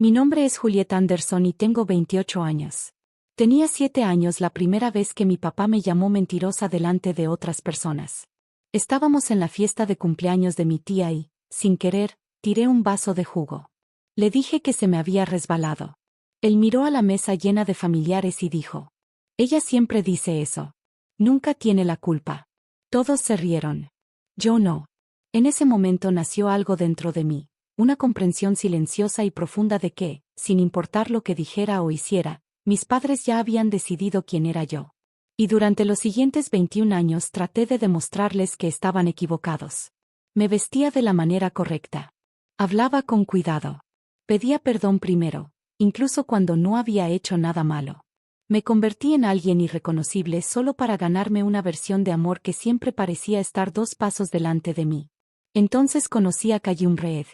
Mi nombre es Juliet Anderson y tengo 28 años. Tenía 7 años la primera vez que mi papá me llamó mentirosa delante de otras personas. Estábamos en la fiesta de cumpleaños de mi tía y, sin querer, tiré un vaso de jugo. Le dije que se me había resbalado. Él miró a la mesa llena de familiares y dijo: «Ella siempre dice eso. Nunca tiene la culpa». Todos se rieron. Yo no. En ese momento nació algo dentro de mí, una comprensión silenciosa y profunda de que, sin importar lo que dijera o hiciera, mis padres ya habían decidido quién era yo. Y durante los siguientes 21 años traté de demostrarles que estaban equivocados. Me vestía de la manera correcta. Hablaba con cuidado. Pedía perdón primero, incluso cuando no había hecho nada malo. Me convertí en alguien irreconocible solo para ganarme una versión de amor que siempre parecía estar 2 pasos delante de mí. Entonces conocí a Qayyum Reed.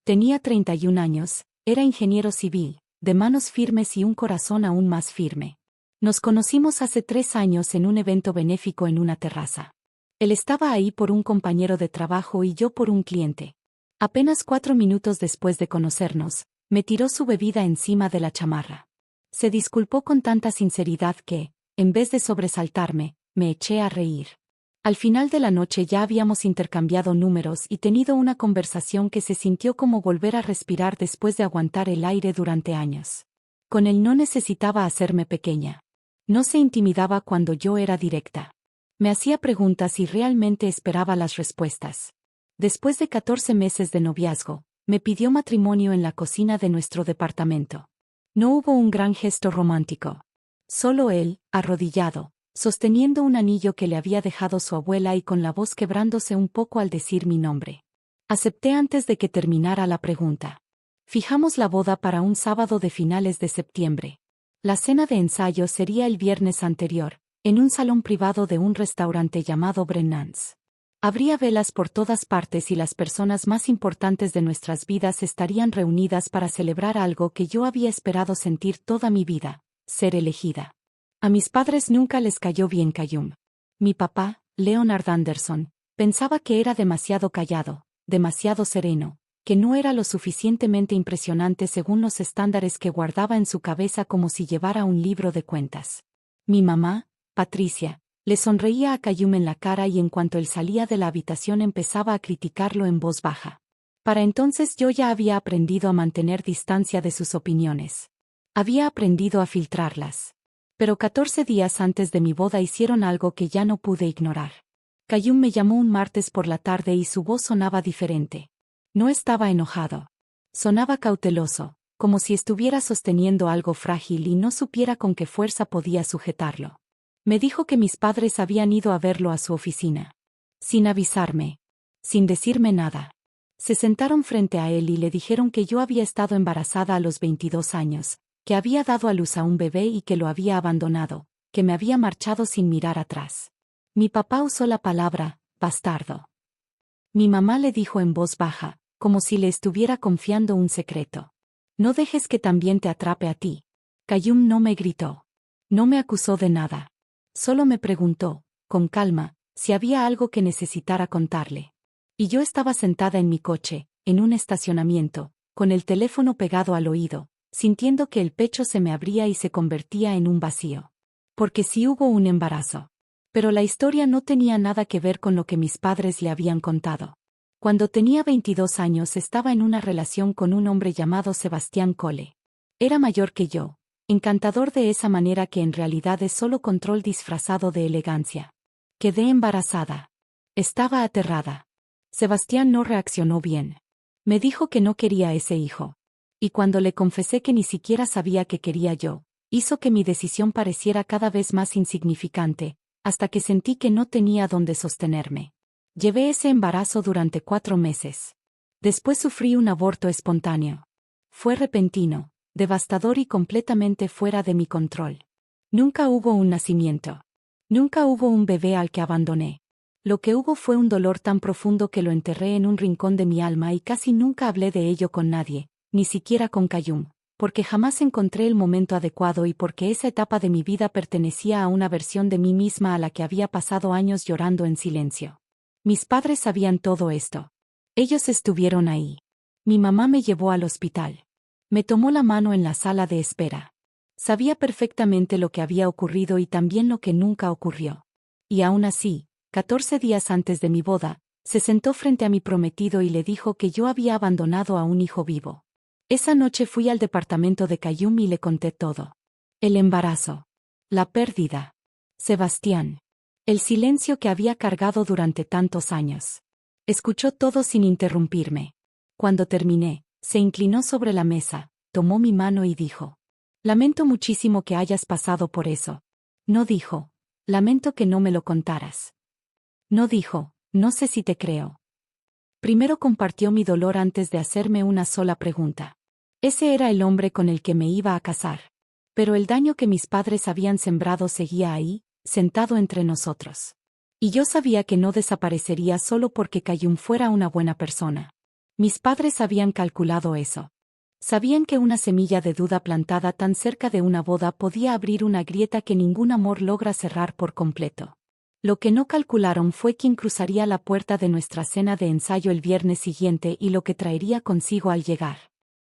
Tenía 31 años, era ingeniero civil, de manos firmes y un corazón aún más firme. Nos conocimos hace 3 años en un evento benéfico en una terraza. Él estaba ahí por un compañero de trabajo y yo por un cliente. Apenas 4 minutos después de conocernos, me tiró su bebida encima de la chamarra. Se disculpó con tanta sinceridad que, en vez de sobresaltarme, me eché a reír. Al final de la noche ya habíamos intercambiado números y tenido una conversación que se sintió como volver a respirar después de aguantar el aire durante años. Con él no necesitaba hacerme pequeña. No se intimidaba cuando yo era directa. Me hacía preguntas y realmente esperaba las respuestas. Después de 14 meses de noviazgo, me pidió matrimonio en la cocina de nuestro departamento. No hubo un gran gesto romántico. Solo él, arrodillado, sosteniendo un anillo que le había dejado su abuela y con la voz quebrándose un poco al decir mi nombre. Acepté antes de que terminara la pregunta. Fijamos la boda para un sábado de finales de septiembre. La cena de ensayo sería el viernes anterior, en un salón privado de un restaurante llamado Brennan's. Habría velas por todas partes y las personas más importantes de nuestras vidas estarían reunidas para celebrar algo que yo había esperado sentir toda mi vida: ser elegida. A mis padres nunca les cayó bien Qayyum. Mi papá, Leonard Anderson, pensaba que era demasiado callado, demasiado sereno, que no era lo suficientemente impresionante según los estándares que guardaba en su cabeza, como si llevara un libro de cuentas. Mi mamá, Patricia, le sonreía a Qayyum en la cara y en cuanto él salía de la habitación empezaba a criticarlo en voz baja. Para entonces yo ya había aprendido a mantener distancia de sus opiniones. Había aprendido a filtrarlas. Pero 14 días antes de mi boda hicieron algo que ya no pude ignorar. Qayyum me llamó un martes por la tarde y su voz sonaba diferente. No estaba enojado. Sonaba cauteloso, como si estuviera sosteniendo algo frágil y no supiera con qué fuerza podía sujetarlo. Me dijo que mis padres habían ido a verlo a su oficina. Sin avisarme. Sin decirme nada. Se sentaron frente a él y le dijeron que yo había estado embarazada a los 22 años, que había dado a luz a un bebé y que lo había abandonado, que me había marchado sin mirar atrás. Mi papá usó la palabra bastardo. Mi mamá le dijo en voz baja, como si le estuviera confiando un secreto: «No dejes que también te atrape a ti». Qayyum no me gritó. No me acusó de nada. Solo me preguntó, con calma, si había algo que necesitara contarle. Y yo estaba sentada en mi coche, en un estacionamiento, con el teléfono pegado al oído, sintiendo que el pecho se me abría y se convertía en un vacío. Porque sí hubo un embarazo. Pero la historia no tenía nada que ver con lo que mis padres le habían contado. Cuando tenía 22 años estaba en una relación con un hombre llamado Sebastián Cole. Era mayor que yo. Encantador de esa manera que en realidad es solo control disfrazado de elegancia. Quedé embarazada. Estaba aterrada. Sebastián no reaccionó bien. Me dijo que no quería ese hijo. Y cuando le confesé que ni siquiera sabía qué quería yo, hizo que mi decisión pareciera cada vez más insignificante, hasta que sentí que no tenía dónde sostenerme. Llevé ese embarazo durante 4 meses. Después sufrí un aborto espontáneo. Fue repentino, devastador y completamente fuera de mi control. Nunca hubo un nacimiento. Nunca hubo un bebé al que abandoné. Lo que hubo fue un dolor tan profundo que lo enterré en un rincón de mi alma y casi nunca hablé de ello con nadie, ni siquiera con Qayyum, porque jamás encontré el momento adecuado y porque esa etapa de mi vida pertenecía a una versión de mí misma a la que había pasado años llorando en silencio. Mis padres sabían todo esto. Ellos estuvieron ahí. Mi mamá me llevó al hospital. Me tomó la mano en la sala de espera. Sabía perfectamente lo que había ocurrido y también lo que nunca ocurrió. Y aún así, 14 días antes de mi boda, se sentó frente a mi prometido y le dijo que yo había abandonado a un hijo vivo. Esa noche fui al departamento de Cayum y le conté todo. El embarazo. La pérdida. Sebastián. El silencio que había cargado durante tantos años. Escuchó todo sin interrumpirme. Cuando terminé, se inclinó sobre la mesa, tomó mi mano y dijo: Lamento muchísimo que hayas pasado por eso. No dijo: Lamento que no me lo contaras. No dijo: No sé si te creo. Primero compartió mi dolor antes de hacerme una sola pregunta. Ese era el hombre con el que me iba a casar. Pero el daño que mis padres habían sembrado seguía ahí, sentado entre nosotros. Y yo sabía que no desaparecería solo porque Cayum fuera una buena persona. Mis padres habían calculado eso. Sabían que una semilla de duda plantada tan cerca de una boda podía abrir una grieta que ningún amor logra cerrar por completo. Lo que no calcularon fue quién cruzaría la puerta de nuestra cena de ensayo el viernes siguiente y lo que traería consigo al llegar.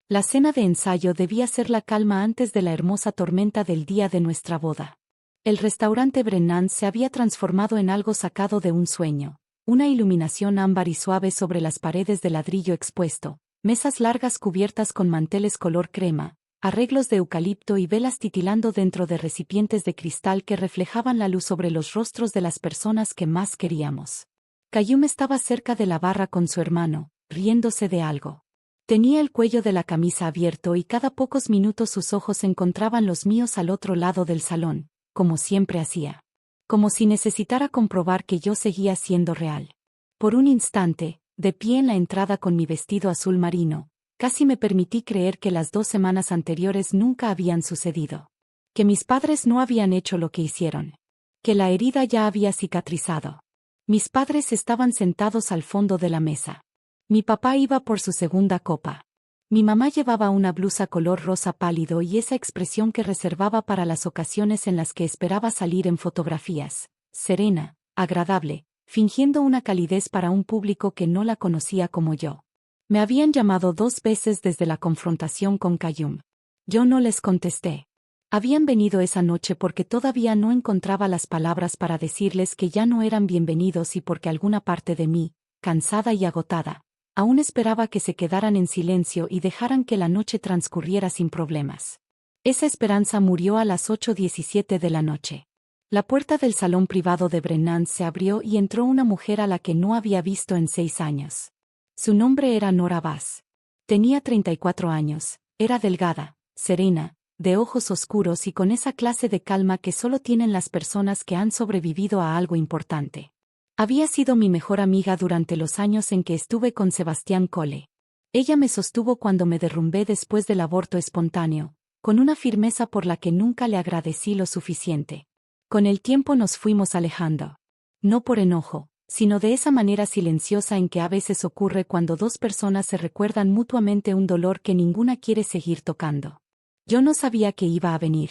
La cena de ensayo debía ser la calma antes de la hermosa tormenta del día de nuestra boda. El restaurante Brennan se había transformado en algo sacado de un sueño. Una iluminación ámbar y suave sobre las paredes de ladrillo expuesto, mesas largas cubiertas con manteles color crema, arreglos de eucalipto y velas titilando dentro de recipientes de cristal que reflejaban la luz sobre los rostros de las personas que más queríamos. Cayum estaba cerca de la barra con su hermano, riéndose de algo. Tenía el cuello de la camisa abierto y cada pocos minutos sus ojos encontraban los míos al otro lado del salón, como siempre hacía. Como si necesitara comprobar que yo seguía siendo real. Por un instante, de pie en la entrada con mi vestido azul marino, casi me permití creer que las 2 semanas anteriores nunca habían sucedido. Que mis padres no habían hecho lo que hicieron. Que la herida ya había cicatrizado. Mis padres estaban sentados al fondo de la mesa. Mi papá iba por su segunda copa. Mi mamá llevaba una blusa color rosa pálido y esa expresión que reservaba para las ocasiones en las que esperaba salir en fotografías, serena, agradable, fingiendo una calidez para un público que no la conocía como yo. Me habían llamado 2 veces desde la confrontación con Cayum. Yo no les contesté. Habían venido esa noche porque todavía no encontraba las palabras para decirles que ya no eran bienvenidos y porque alguna parte de mí, cansada y agotada, aún esperaba que se quedaran en silencio y dejaran que la noche transcurriera sin problemas. Esa esperanza murió a las 8:17 de la noche. La puerta del salón privado de Brennan se abrió y entró una mujer a la que no había visto en 6 años. Su nombre era Nora Bass. Tenía 34 años, era delgada, serena, de ojos oscuros y con esa clase de calma que solo tienen las personas que han sobrevivido a algo importante. Había sido mi mejor amiga durante los años en que estuve con Sebastián Cole. Ella me sostuvo cuando me derrumbé después del aborto espontáneo, con una firmeza por la que nunca le agradecí lo suficiente. Con el tiempo nos fuimos alejando. No por enojo, sino de esa manera silenciosa en que a veces ocurre cuando 2 personas se recuerdan mutuamente un dolor que ninguna quiere seguir tocando. Yo no sabía que iba a venir.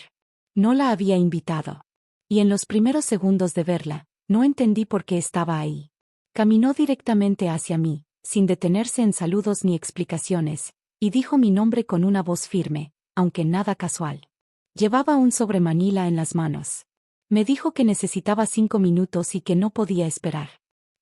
No la había invitado. Y en los primeros segundos de verla, no entendí por qué estaba ahí. Caminó directamente hacia mí, sin detenerse en saludos ni explicaciones, y dijo mi nombre con una voz firme, aunque nada casual. Llevaba un sobremanila en las manos. Me dijo que necesitaba 5 minutos y que no podía esperar.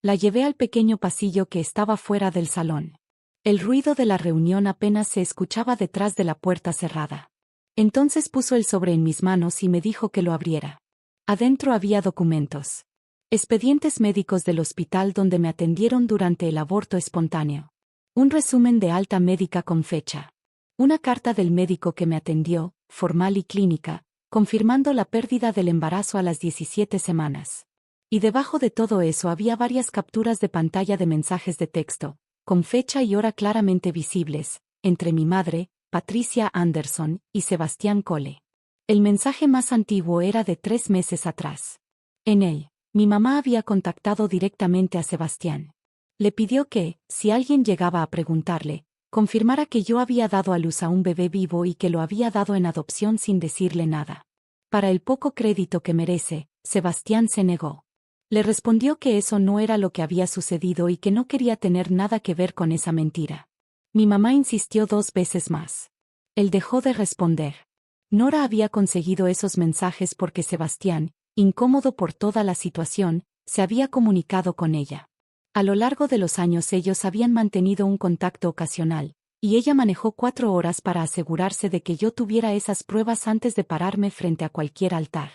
La llevé al pequeño pasillo que estaba fuera del salón. El ruido de la reunión apenas se escuchaba detrás de la puerta cerrada. Entonces puso el sobre en mis manos y me dijo que lo abriera. Adentro había documentos. Expedientes médicos del hospital donde me atendieron durante el aborto espontáneo. Un resumen de alta médica con fecha. Una carta del médico que me atendió, formal y clínica, confirmando la pérdida del embarazo a las 17 semanas. Y debajo de todo eso había varias capturas de pantalla de mensajes de texto, con fecha y hora claramente visibles, entre mi madre, Patricia Anderson, y Sebastián Cole. El mensaje más antiguo era de 3 meses atrás. En él, mi mamá había contactado directamente a Sebastián. Le pidió que, si alguien llegaba a preguntarle, confirmara que yo había dado a luz a un bebé vivo y que lo había dado en adopción sin decirle nada. Para el poco crédito que merece, Sebastián se negó. Le respondió que eso no era lo que había sucedido y que no quería tener nada que ver con esa mentira. Mi mamá insistió 2 veces más. Él dejó de responder. Nora había conseguido esos mensajes porque Sebastián, incómodo por toda la situación, se había comunicado con ella. A lo largo de los años ellos habían mantenido un contacto ocasional, y ella manejó 4 horas para asegurarse de que yo tuviera esas pruebas antes de pararme frente a cualquier altar.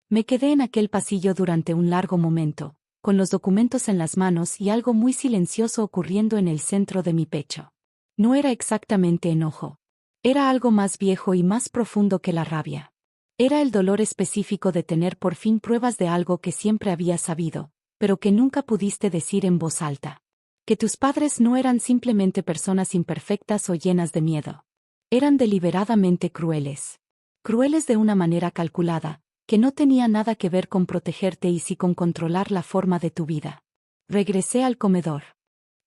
Me quedé en aquel pasillo durante un largo momento, con los documentos en las manos y algo muy silencioso ocurriendo en el centro de mi pecho. No era exactamente enojo. Era algo más viejo y más profundo que la rabia. Era el dolor específico de tener por fin pruebas de algo que siempre había sabido, pero que nunca pudiste decir en voz alta. Que tus padres no eran simplemente personas imperfectas o llenas de miedo. Eran deliberadamente crueles. Crueles de una manera calculada, que no tenía nada que ver con protegerte y sí con controlar la forma de tu vida. Regresé al comedor.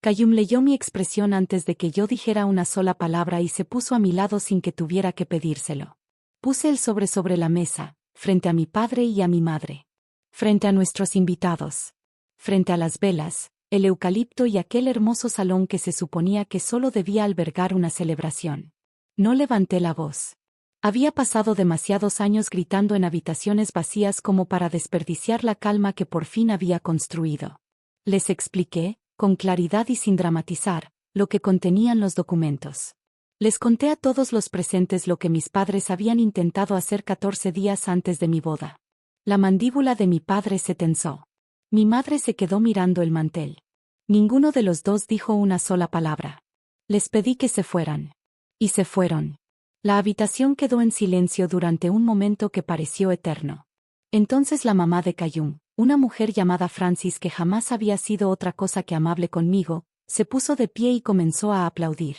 Kayum leyó mi expresión antes de que yo dijera una sola palabra y se puso a mi lado sin que tuviera que pedírselo. Puse el sobre la mesa, frente a mi padre y a mi madre. Frente a nuestros invitados. Frente a las velas, el eucalipto y aquel hermoso salón que se suponía que solo debía albergar una celebración. No levanté la voz. Había pasado demasiados años gritando en habitaciones vacías como para desperdiciar la calma que por fin había construido. Les expliqué, con claridad y sin dramatizar, lo que contenían los documentos. Les conté a todos los presentes lo que mis padres habían intentado hacer 14 días antes de mi boda. La mandíbula de mi padre se tensó. Mi madre se quedó mirando el mantel. Ninguno de los dos dijo una sola palabra. Les pedí que se fueran. Y se fueron. La habitación quedó en silencio durante un momento que pareció eterno. Entonces la mamá de Kayum, una mujer llamada Francis que jamás había sido otra cosa que amable conmigo, se puso de pie y comenzó a aplaudir.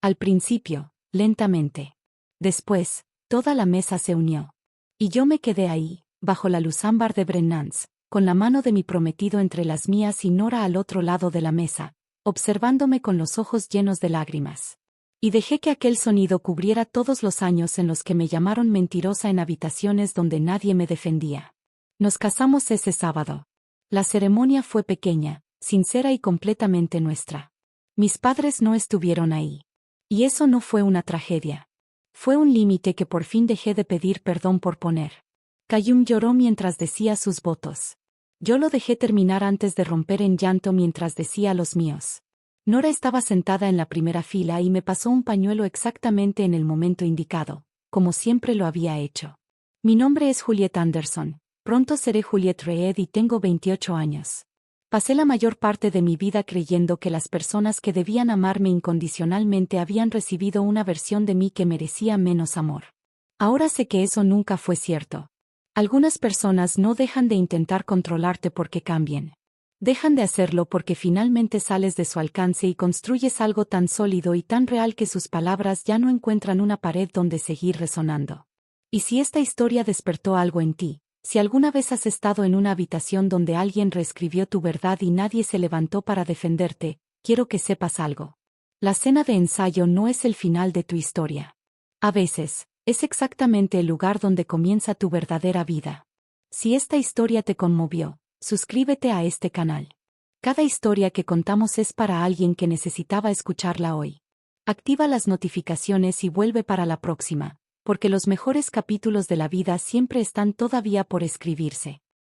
Al principio, lentamente. Después, toda la mesa se unió. Y yo me quedé ahí, bajo la luz ámbar de Brennans, con la mano de mi prometido entre las mías y Nora al otro lado de la mesa, observándome con los ojos llenos de lágrimas. Y dejé que aquel sonido cubriera todos los años en los que me llamaron mentirosa en habitaciones donde nadie me defendía. Nos casamos ese sábado. La ceremonia fue pequeña, sincera y completamente nuestra. Mis padres no estuvieron ahí. Y eso no fue una tragedia. Fue un límite que por fin dejé de pedir perdón por poner. Kayum lloró mientras decía sus votos. Yo lo dejé terminar antes de romper en llanto mientras decía los míos. Nora estaba sentada en la primera fila y me pasó un pañuelo exactamente en el momento indicado, como siempre lo había hecho. Mi nombre es Juliet Anderson, pronto seré Juliet Reed y tengo 28 años. Pasé la mayor parte de mi vida creyendo que las personas que debían amarme incondicionalmente habían recibido una versión de mí que merecía menos amor. Ahora sé que eso nunca fue cierto. Algunas personas no dejan de intentar controlarte porque cambien. Dejan de hacerlo porque finalmente sales de su alcance y construyes algo tan sólido y tan real que sus palabras ya no encuentran una pared donde seguir resonando. Y si esta historia despertó algo en ti, si alguna vez has estado en una habitación donde alguien reescribió tu verdad y nadie se levantó para defenderte, quiero que sepas algo. La cena de ensayo no es el final de tu historia. A veces, es exactamente el lugar donde comienza tu verdadera vida. Si esta historia te conmovió, suscríbete a este canal. Cada historia que contamos es para alguien que necesitaba escucharla hoy. Activa las notificaciones y vuelve para la próxima, porque los mejores capítulos de la vida siempre están todavía por escribirse.